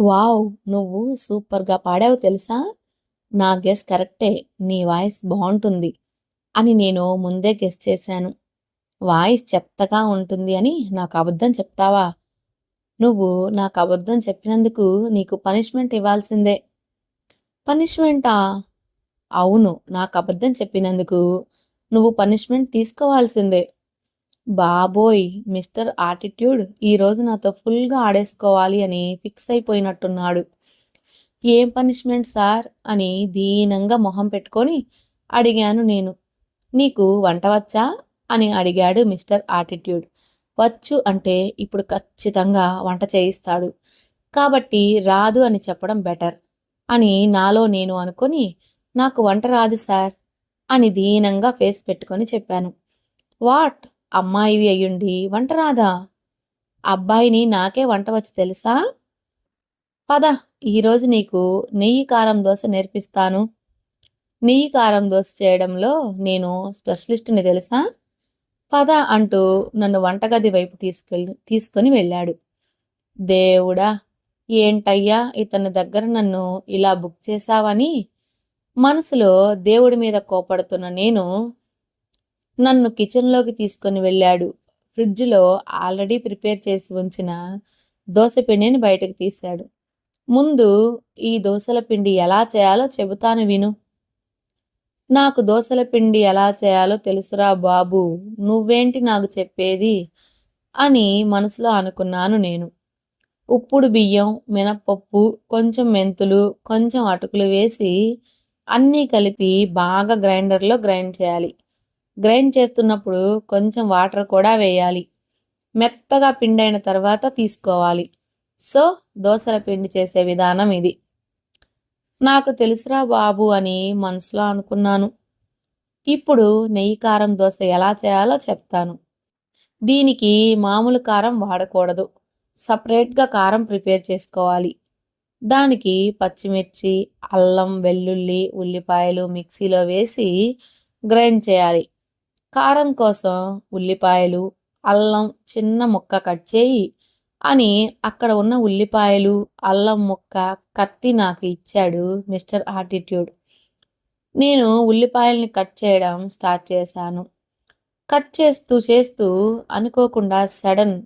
Wow! నువ్వు సూపర్‌గా పాడావు తెలుసా? నా గెస్ కరెక్టే. నీ వాయిస్ బావుంటుంది అని నేను ముందే గెస్ చేశాను. వాయిస్ చెత్తగా ఉంటుంది అని నాకు అబద్ధం చెప్తావా? నువ్వు నాకు అబద్ధం చెప్పినందుకు నీకు పనిష్మెంట్ ఇవ్వాల్సిందే. పనిష్మెంటా? అవును. నాకు అబద్ధం చెప్పినందుకు నువ్వు పనిష్మెంట్ తీసుకోవాల్సిందే. బాబోయ్! మిస్టర్ ఆటిట్యూడ్ ఈరోజు నాతో ఫుల్‌గా ఆడేసుకోవాలి అని ఫిక్స్ అయిపోయినట్టున్నాడు. ఏం పనిష్మెంట్ సార్ అని దీనంగా మొహం పెట్టుకొని అడిగాను నేను. నీకు వంట వచ్చా అని అడిగాడు మిస్టర్ ఆటిట్యూడ్. వచ్చు అంటే ఇప్పుడు ఖచ్చితంగా వంట చేయిస్తాడు. కాబట్టి రాదు అని చెప్పడం బెటర్ అని నాలో నేను అనుకొని నాకు వంట రాదు సార్ అని దీనంగా ఫేస్ పెట్టుకొని చెప్పాను. వాట్, అమ్మాయివి అయ్యుండి వంట రాదా? అబ్బాయిని నాకే వంట వచ్చు తెలుసా? పద, ఈరోజు నీకు నెయ్యి కారం దోశ నేర్పిస్తాను. నెయ్యి కారం దోశ చేయడంలో నేను స్పెషలిస్ట్‌ని తెలుసా? పద అంటూ నన్ను వంటగది వైపు తీసుకొని వెళ్ళాడు. దేవుడా! ఏంటయ్యా ఇతని దగ్గర నన్ను ఇలా బుక్ చేశావని మనసులో దేవుడి మీద కోపడుతున్న నేను, నన్ను కిచెన్‌లోకి తీసుకొని వెళ్ళాడు. ఫ్రిడ్జ్‌లో ఆల్రెడీ ప్రిపేర్ చేసి ఉంచిన దోస పిండిని బయటకు తీశాడు. ముందు ఈ దోసల పిండి ఎలా చేయాలో చెబుతాను విను. నాకు దోసల పిండి ఎలా చేయాలో తెలుసురా బాబూ! నువ్వేంటి నాకు చెప్పేది? అని మనసులో అనుకున్నాను నేను. ఉప్పుడు బియ్యం, మినప్పప్పు, కొంచెం మెంతులు, కొంచెం అటుకులు వేసి అన్నీ కలిపి బాగా గ్రైండర్‌లో గ్రైండ్ చేయాలి. గ్రైండ్ చేస్తున్నప్పుడు కొంచెం వాటర్ కూడా వేయాలి. మెత్తగా పిండైన తర్వాత తీసుకోవాలి. సో, దోసల పిండి చేసే విధానం ఇది. నాకు తెలుసురా బాబు అని మనసులో అనుకున్నాను. ఇప్పుడు నెయ్యి కారం దోస ఎలా చేయాలో చెప్తాను. దీనికి మామూలు కారం వాడకూడదు. సపరేట్‌గా కారం ప్రిపేర్ చేసుకోవాలి. దానికి పచ్చిమిర్చి, అల్లం, వెల్లుల్లి, ఉల్లిపాయలు మిక్సీలో వేసి గ్రైండ్ చేయాలి. కారం కోసం ఉల్లిపాయలు, అల్లం చిన్న ముక్క కట్ చేయి అని అక్కడ ఉన్న ఉల్లిపాయలు, అల్లం ముక్క, కత్తి నాకు ఇచ్చాడు మిస్టర్ ఆటిట్యూడ్. నేను ఉల్లిపాయల్ని కట్ చేయడం స్టార్ట్ చేశాను. కట్ చేస్తూ చేస్తూ అనుకోకుండా సడన్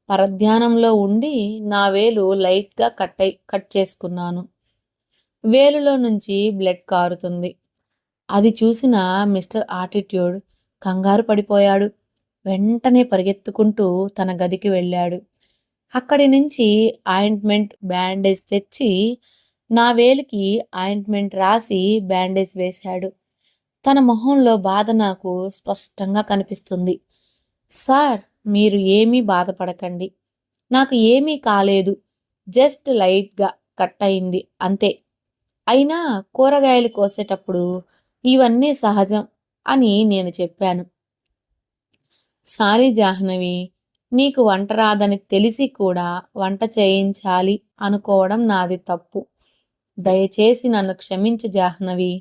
పరధ్యానంలో ఉండి నా వేలు లైట్‌గా కట్ చేసుకున్నాను. వేలులో నుంచి బ్లడ్ కారుతుంది. అది చూసిన మిస్టర్ ఆటిట్యూడ్ కంగారు పడిపోయాడు. వెంటనే పరిగెత్తుకుంటూ తన గదికి వెళ్ళాడు. అక్కడి నుంచి ఆయింట్‌మెంట్, బ్యాండేజ్ తెచ్చి నా వేలికి ఆయింట్‌మెంట్ రాసి బ్యాండేజ్ వేశాడు. తన మొహంలో బాధ నాకు స్పష్టంగా కనిపిస్తుంది. సార్, మీరు ఏమీ బాధపడకండి. నాకు ఏమీ కాలేదు. జస్ట్ లైట్‌గా కట్ అయింది అంతే. అయినా కూరగాయలు కోసేటప్పుడు ఇవన్నీ సహజం అని నేను చెప్పాను. సారీ జాహ్నవి, నీకు వంట రాదని తెలిసి కూడా వంట చేయించాలి అనుకోవడం నాది తప్పు. దయచేసి నన్ను క్షమించు జాహ్నవి.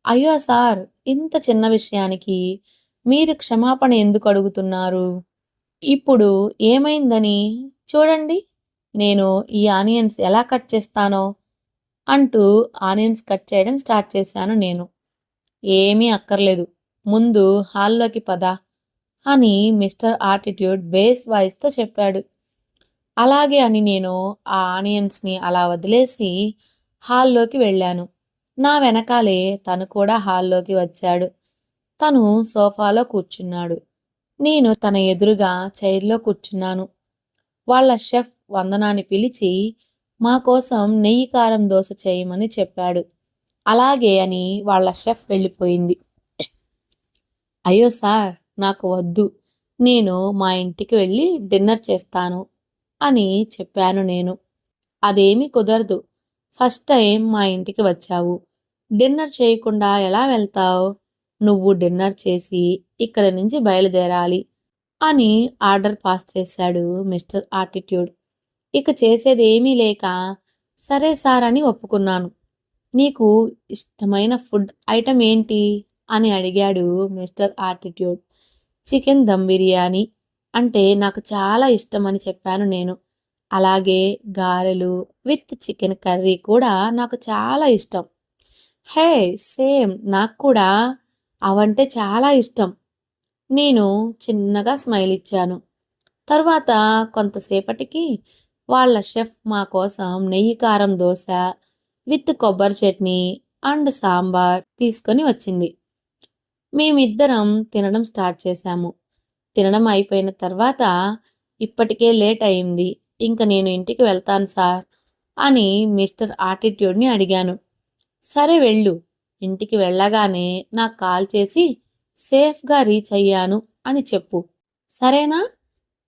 అయ్యో సార్! ఇంత చిన్న విషయానికి మీరు క్షమాపణ ఎందుకు అడుగుతున్నారు? ఇప్పుడు ఏమైందని చూడండి. నేను ఈ ఆనియన్స్ ఎలా కట్ చేస్తానో అంటూ ఆనియన్స్ కట్ చేయడం స్టార్ట్ చేశాను నేను. ఏమీ అక్కర్లేదు. ముందు హాల్లోకి పద అని మిస్టర్ ఆటిట్యూడ్ బేస్ వాయిస్‌తో చెప్పాడు. అలాగే అని నేను ఆ ఆనియన్స్‌ని అలా వదిలేసి హాల్లోకి వెళ్ళాను. నా వెనకాలే తను కూడా హాల్లోకి వచ్చాడు. తను సోఫాలో కూర్చున్నాడు. నేను తన ఎదురుగా చైర్‌లో కూర్చున్నాను. వాళ్ళ షెఫ్ వందనాని పిలిచి మా కోసం నెయ్యి కారం దోస చేయమని చెప్పాడు. అలాగే అని వాళ్ళ షెఫ్ వెళ్ళిపోయింది. అయ్యో సార్! నాకు వద్దు. నేను మా ఇంటికి వెళ్ళి డిన్నర్ చేస్తాను అని చెప్పాను నేను. అదేమీ కుదరదు. ఫస్ట్ టైం మా ఇంటికి వచ్చావు. డిన్నర్ చేయకుండా ఎలా వెళ్తావు? నువ్వు డిన్నర్ చేసి ఇక్కడి నుంచి బయలుదేరాలి అని ఆర్డర్ పాస్ చేశాడు మిస్టర్ ఆటిట్యూడ్. ఇక చేసేదేమీ లేక సరే సార్ అని ఒప్పుకున్నాను. నీకు ఇష్టమైన ఫుడ్ ఐటెమ్ ఏంటి అని అడిగాడు mister attitude. Chicken dum biryani అంటే నాకు చాలా ఇష్టం అని చెప్పాను నేను. అలాగే గారెలు విత్ చికెన్ కర్రీ కూడా నాకు చాలా ఇష్టం. హే! సేమ్ నాకు కూడా అవంటే చాలా ఇష్టం. నేను చిన్నగా స్మైల్ ఇచ్చాను. తరువాత కొంతసేపటికి వాళ్ళ షెఫ్ మా కోసం నెయ్యి కారం దోస విత్ కొబ్బరి చట్నీ అండ్ సాంబార్ తీసుకొని వచ్చింది. మేమిద్దరం తినడం స్టార్ట్ చేశాము. తినడం అయిపోయిన తర్వాత ఇప్పటికే లేట్ అయింది. ఇంక నేను ఇంటికి వెళ్తాను సార్ అని మిస్టర్ ఆటిట్యూడ్‌ని అడిగాను. సరే వెళ్ళు. ఇంటికి వెళ్ళగానే నాకు కాల్ చేసి సేఫ్‌గా రీచ్ అయ్యాను అని చెప్పు. సరేనా?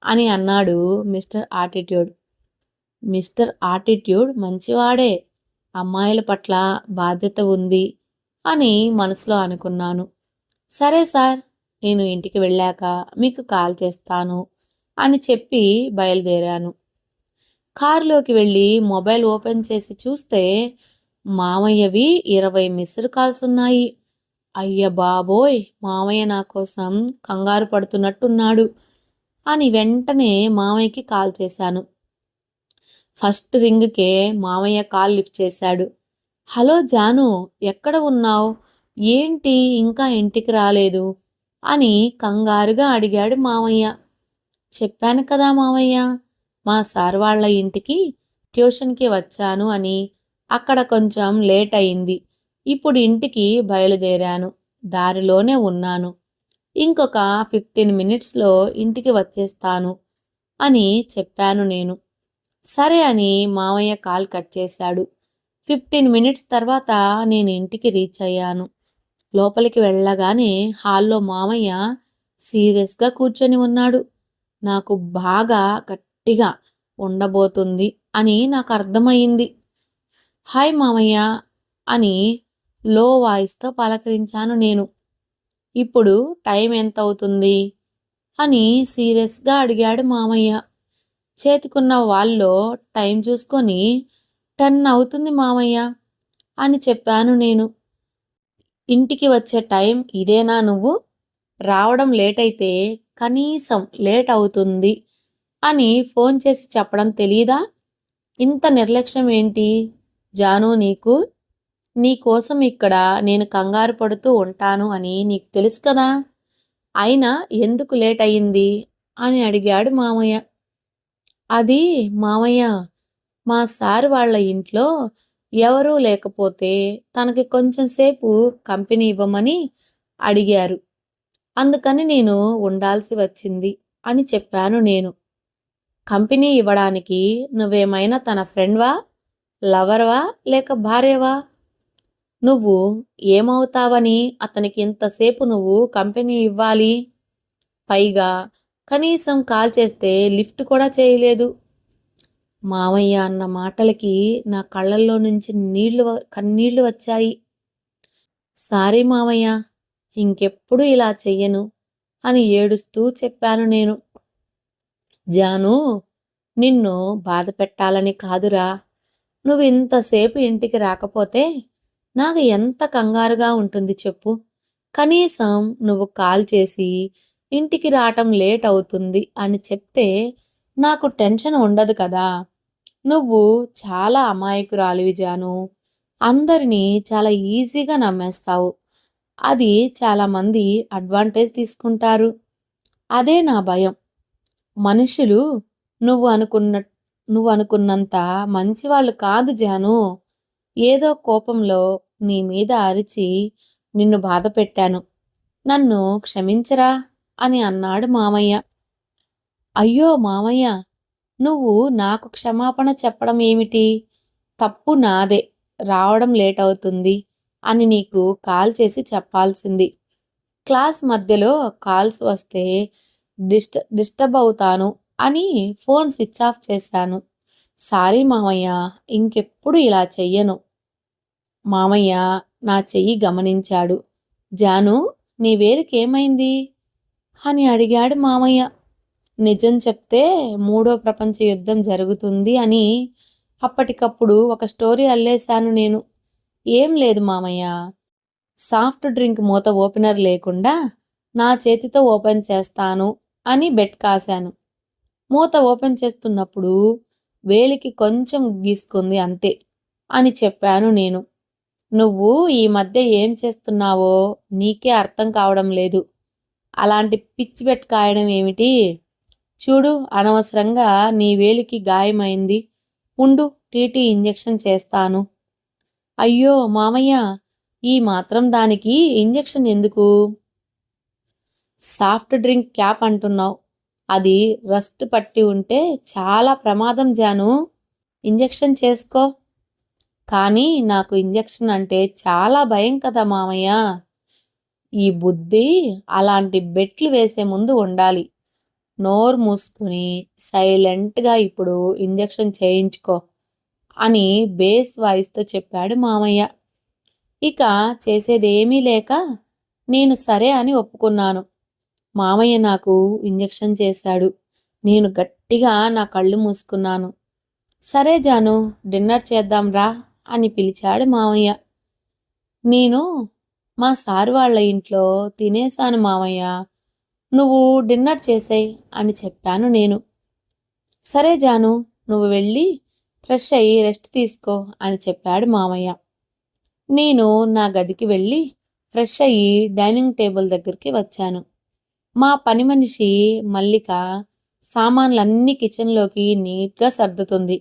అని అన్నాడు మిస్టర్ ఆటిట్యూడ్. మిస్టర్ ఆటిట్యూడ్ మంచివాడే. అమ్మాయిల పట్ల బాధ్యత ఉంది అని మనసులో అనుకున్నాను. సరే సార్, నేను ఇంటికి వెళ్ళాక మీకు కాల్ చేస్తాను అని చెప్పి బయలుదేరాను. కారులోకి వెళ్ళి మొబైల్ ఓపెన్ చేసి చూస్తే మామయ్యవి 20 మిస్డ్ కాల్స్ ఉన్నాయి. అయ్య బాబోయ్! మామయ్య నా కోసం కంగారు పడుతున్నట్టున్నాడు అని వెంటనే మామయ్యకి కాల్ చేశాను. ఫస్ట్ రింగ్‌కే మామయ్య కాల్ లిఫ్ట్ చేశాడు. హలో జాను, ఎక్కడ ఉన్నావు? ఏంటి ఇంకా ఇంటికి రాలేదు? అని కంగారుగా అడిగాడు మామయ్య. చెప్పాను కదా మామయ్య, మా సార్ వాళ్ళ ఇంటికి ట్యూషన్‌కి వచ్చాను అని. అక్కడ కొంచెం లేట్ అయింది. ఇప్పుడు ఇంటికి బయలుదేరాను. దారిలోనే ఉన్నాను. ఇంకొక 15 మినిట్స్‌లో ఇంటికి వచ్చేస్తాను అని చెప్పాను నేను. సరే అని మామయ్య కాల్ కట్ చేశాడు. 15 మినిట్స్ తర్వాత నేను ఇంటికి రీచ్ అయ్యాను. లోపలికి వెళ్ళగానే హాల్లో మామయ్య సీరియస్‌గా కూర్చొని ఉన్నాడు. నాకు బాగా గట్టిగా ఉండబోతుంది అని నాకు అర్థమయింది. హాయ్ మామయ్య అని లో వాయిస్‌తో పలకరించాను నేను. ఇప్పుడు టైం ఎంతవుతుంది? అని సీరియస్‌గా అడిగాడు మామయ్య. చేతికున్న వాల్లో టైం చూసుకొని 10 అవుతుంది మామయ్య అని చెప్పాను నేను. ఇంటికి వచ్చే టైం ఇదేనా నువ్వు? రావడం లేట్ అయితే కనీసం లేట్ అవుతుంది అని ఫోన్ చేసి చెప్పడం తెలీదా? ఇంత నిర్లక్ష్యం ఏంటి జాను నీకు? నీ కోసం ఇక్కడ నేను కంగారు పడుతూ ఉంటాను అని నీకు తెలుసు కదా! అయినా ఎందుకు లేట్ అయింది? అని అడిగాడు మామయ్య. అది మామయ్య, మా సార్ వాళ్ళ ఇంట్లో ఎవరూ లేకపోతే తనకి కొంచెం సేపు కంపెనీ ఇవ్వమని అడిగారు. అందుకని నేను ఉండాల్సి వచ్చింది అని చెప్పాను నేను. కంపెనీ ఇవ్వడానికి నువ్వేమైనా తన ఫ్రెండ్‌వా? లవర్‌వా? లేక భార్యవా? నువ్వు ఏమవుతావని అతనికి ఇంతసేపు నువ్వు కంపెనీ ఇవ్వాలి? పైగా కనీసం కాల్ చేస్తే లిఫ్ట్ కూడా చేయలేదు. మామయ్య అన్న మాటలకి నా కళ్ళల్లో నుంచి కన్నీళ్లు వచ్చాయి. సారీ మామయ్య, ఇంకెప్పుడు ఇలా చెయ్యను అని ఏడుస్తూ చెప్పాను నేను. జాను, నిన్ను బాధ పెట్టాలని కాదురా. నువ్వు ఇంతసేపు ఇంటికి రాకపోతే నాకు ఎంత కంగారుగా ఉంటుంది చెప్పు. కనీసం నువ్వు కాల్ చేసి ఇంటికి రావటం లేట్ అవుతుంది అని చెప్తే నాకు టెన్షన్ ఉండదు కదా. నువ్వు చాలా అమాయకురాలివి జాను. అందరినీ చాలా ఈజీగా నమ్మేస్తావు. అది చాలామంది అడ్వాంటేజ్ తీసుకుంటారు. అదే నా భయం. మనుషులు నువ్వు అనుకున్న నువ్వు అనుకున్నంత మంచివాళ్ళు కాదు జాను. ఏదో కోపంలో నీ మీద అరిచి నిన్ను బాధ పెట్టాను. నన్ను క్షమించరా అని అన్నాడు మామయ్య. అయ్యో మామయ్య, నువ్వు నాకు క్షమాపణ చెప్పడం ఏమిటి? తప్పు నాదే. రావడం లేట్ అవుతుంది అని నీకు కాల్ చేసి చెప్పాల్సింది. క్లాస్ మధ్యలో కాల్స్ వస్తే డిస్టర్బ్ అవుతాను అని ఫోన్ స్విచ్ ఆఫ్ చేశాను. సారీ మామయ్య, ఇంకెప్పుడు ఇలా చెయ్యను. మామయ్య నా చెయ్యి గమనించాడు. జాను, నీ వేలికేమైంది? అని అడిగాడు మామయ్య. నిజం చెప్తే మూడో ప్రపంచ యుద్ధం జరుగుతుంది అని అప్పటికప్పుడు ఒక స్టోరీ అల్లేశాను నేను. ఏం లేదు మామయ్య. సాఫ్ట్ డ్రింక్ మూత ఓపెనర్ లేకుండా నా చేతితో ఓపెన్ చేస్తాను అని బెట్ కాశాను. మూత ఓపెన్ చేస్తున్నప్పుడు వేలికి కొంచెం గీసుకుంది అంతే అని చెప్పాను నేను. నువ్వు ఈ మధ్య ఏం చేస్తున్నావో నీకే అర్థం కావడం లేదు. అలాంటి పిచ్చి పెట్టి కాయడం ఏమిటి? చూడు అనవసరంగా నీ వేలికి గాయమైంది. ఉండు టీటీ ఇంజెక్షన్ చేస్తాను. అయ్యో మామయ్య! ఈ మాత్రం దానికి ఇంజెక్షన్ ఎందుకు? సాఫ్ట్ డ్రింక్ క్యాప్ అంటున్నావు. అది రస్ట్ పట్టి ఉంటే చాలా ప్రమాదం జాను. ఇంజెక్షన్ చేసుకో. కానీ నాకు ఇంజెక్షన్ అంటే చాలా భయం కదా మామయ్య. ఈ బుద్ధి అలాంటి బెట్లు వేసే ముందు ఉండాలి. నోరు మూసుకుని సైలెంట్గా ఇప్పుడు ఇంజెక్షన్ చేయించుకో అని బేస్ వాయిస్తో చెప్పాడు మామయ్య. ఇక చేసేదేమీ లేక నేను సరే అని ఒప్పుకున్నాను. మామయ్య నాకు ఇంజెక్షన్ చేశాడు. నేను గట్టిగా నా కళ్ళు మూసుకున్నాను. సరే జాను, డిన్నర్ చేద్దాం రా అని పిలిచాడు మామయ్య. నేను మా సారు వాళ్ళ ఇంట్లో తినేశాను మామయ్య. నువ్వు డిన్నర్ చేసేయ్ అని చెప్పాను నేను. సరే జాను, నువ్వు వెళ్ళి ఫ్రెష్ అయ్యి రెస్ట్ తీసుకో అని చెప్పాడు మామయ్య. నేను నా గదికి వెళ్ళి ఫ్రెష్ అయ్యి డైనింగ్ టేబుల్ దగ్గరికి వచ్చాను. మా పని మనిషి మల్లిక సామాన్లన్నీ కిచెన్లోకి నీట్గా సర్దుతుంది.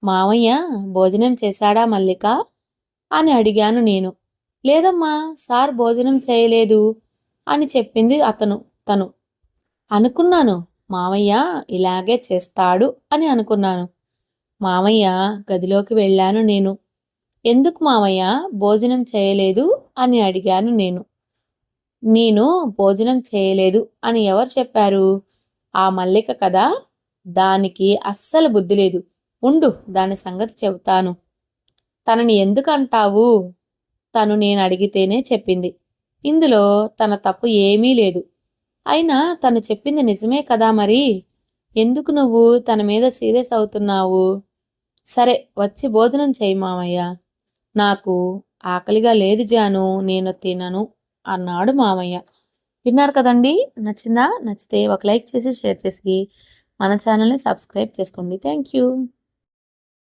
మామయ్య భోజనం చేశాడా మల్లిక అని అడిగాను నేను. లేదమ్మా, సార్ భోజనం చేయలేదు అని చెప్పింది తను. అనుకున్నాను మామయ్య ఇలాగే చేస్తాడు అని అనుకున్నాను. మామయ్య గదిలోకి వెళ్ళాను నేను. ఎందుకు మామయ్య భోజనం చేయలేదు అని అడిగాను నేను. నేను భోజనం చేయలేదు అని ఎవరు చెప్పారు? ఆ మల్లిక కదా. దానికి అస్సలు బుద్ధి లేదు. ఉండు దాని సంగతి చెబుతాను. తనని ఎందుకంటావు? తను నేను అడిగితేనే చెప్పింది. ఇందులో తన తప్పు ఏమీ లేదు. అయినా తను చెప్పింది నిజమే కదా మరి. ఎందుకు నువ్వు తన మీద సీరియస్ అవుతున్నావు? సరే వచ్చి భోజనం చేయి మామయ్య. నాకు ఆకలిగా లేదు జాను, నేను తినను అన్నాడు మామయ్య. విన్నారు కదండి. నచ్చిందా? నచ్చితే ఒక లైక్ చేసి షేర్ చేసి మన ఛానల్ని సబ్స్క్రైబ్ చేసుకోండి. Thank you.